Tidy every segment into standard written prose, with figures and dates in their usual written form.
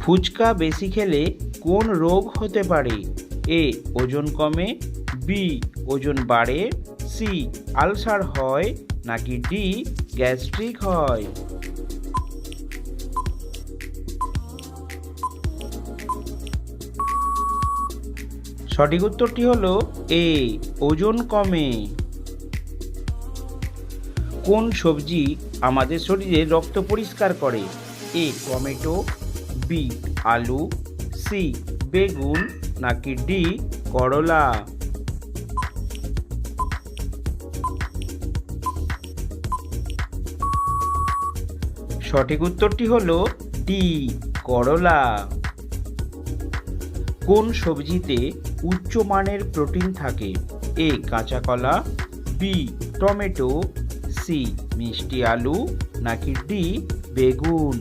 ফুচকা বেশি খেলে কোন রোগ হতে পারে? এ ওজন কমে, বি ওজন বাড়ে, সি আলসার হয়, নাকি ডি গ্যাস্ট্রিক হয়? সঠিক উত্তরটি হলো এ ওজন কমে। কোন সবজি আমাদের শরীরে রক্ত পরিষ্কার করে? এ টমেটো, বি আলু, সি বেগুন, নাকি ডি করলা? সঠিক উত্তরটি হলো ডি করলা। কোন সবজিতে উচ্চমানের প্রোটিন থাকে? এ কাঁচা কলা, বি টমেটো, সি মিষ্টি আলু, নাকি ডি বেগুন?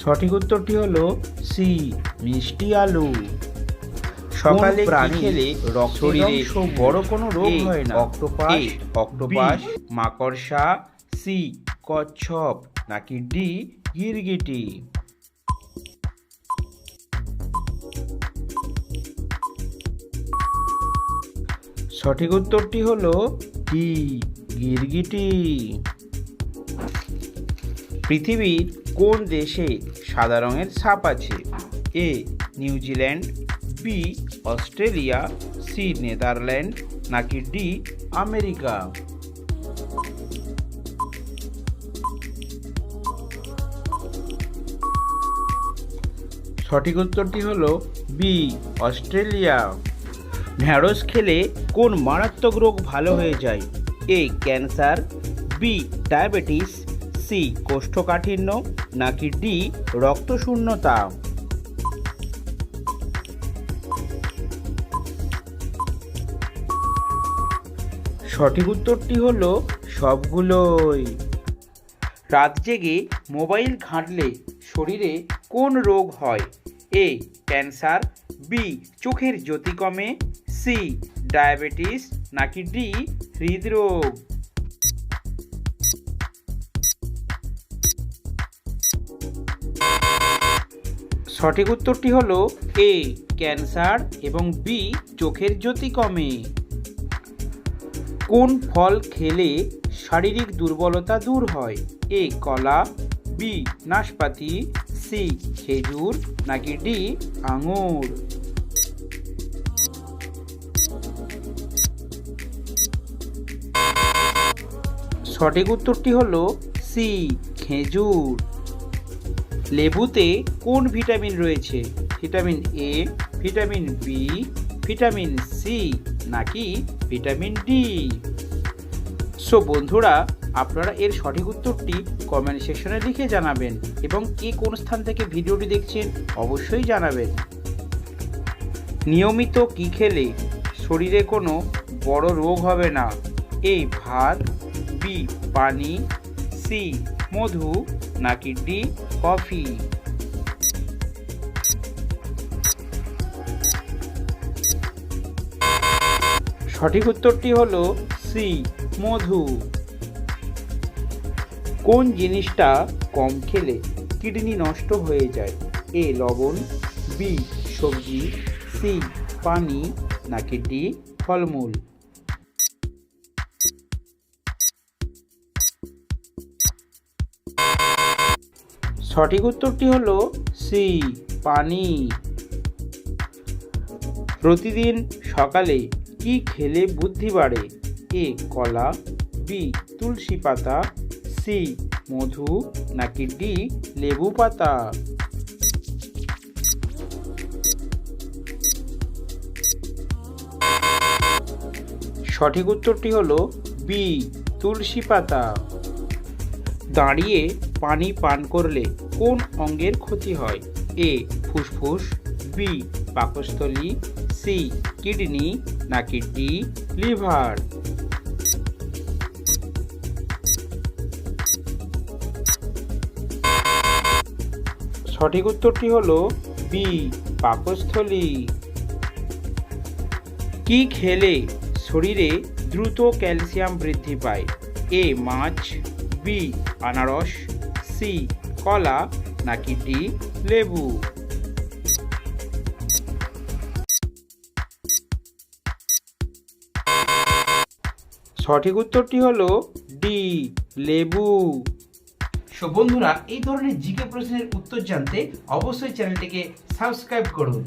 সঠিক উত্তরটি হলো সি মিষ্টি আলু। সকালে প্রাণী খেলে শরীরে বড় কোনো রোগ হয় না? অক্টোপাস, মাকড়সা, সি কচ্ছপ, নাকি ডি গিরগিটি? সঠিক উত্তরটি হলো ডি গিরগিটি। পৃথিবীর কোন দেশে সাদা রঙের সাপ আছে? A New Zealand, B Australia, C Netherland, নাকি ডি আমেরিকা? সঠিক উত্তরটি হলো বি অস্ট্রেলিয়া। ঢ্যাঁড়স খেলে কোন মারাত্মক রোগ ভালো হয়ে যায়? A cancer, B diabetes, C কোষ্ঠকাঠিন্য, নাকি ডি রক্তশূন্যতা? সঠিক উত্তরটি হলো সবগুলোই। রাত জেগে মোবাইল ঘাঁটলে শরীরে কোন রোগ হয়? এ ক্যান্সার, বি চোখের জ্যোতি কমে, সি ডায়াবেটিস, নাকি ডি হৃদরোগ? সঠিক উত্তরটি হলো এ ক্যান্সার এবং বি চোখের জ্যোতি কমে। কোন ফল খেলে শারীরিক দুর্বলতা দূর হয়? এ কলা, বি নাশপাতি, সি খেজুর, নাকি ডি আঙুর? সঠিক উত্তরটি হলো সি খেজুর। লেবুতে কোন ভিটামিন রয়েছে? Vitamin A, vitamin B, vitamin C, নাকি ভিটামিন ডি? সো বন্ধুরা, আপনারা এর সঠিক উত্তরটি কমেন্ট সেকশনে লিখে জানাবেন এবং কে কোন স্থান থেকে ভিডিওটি দেখছেন অবশ্যই জানাবেন। নিয়মিত কি খেলে শরীরে কোনো বড় রোগ হবে না? এ ভাত, বি পানি, সি মধু, নাকি ডি কফি? সঠিক উত্তরটি হলো সি মধু। কোন জিনিসটা কম খেলে কিডনি নষ্ট হয়ে যায়? এ লবণ, বি সবজি, সি পানি, নাকি ডি ফলমূল? সঠিক উত্তরটি হলো সি পানি। প্রতিদিন সকালে কি খেলে বুদ্ধি বাড়ে? এ কলা, বি তুলসী পাতা, সি মধু, নাকি ডি লেবু পাতা? সঠিক উত্তরটি হলো বি তুলসী পাতা। দাঁড়িয়ে পানি পান করলে কোন অঙ্গের ক্ষতি হয়? এ ফুসফুস, বি পাকস্থলী, সি কিডনি, নাকি ডি লিভার? সঠিক উত্তরটি হলো বি পাকস্থলী। কি খেলে শরীরে দ্রুত ক্যালসিয়াম বৃদ্ধি পায়? এ মাছ, বি আনারস, সি কলা নাকি ডি লেবু? সঠিক উত্তরটি হলো ডি লেবু। বন্ধুরা, এই ধরনের জিকে প্রশ্নের উত্তর জানতে অবশ্যই চ্যানেলটিকে সাবস্ক্রাইব করুন।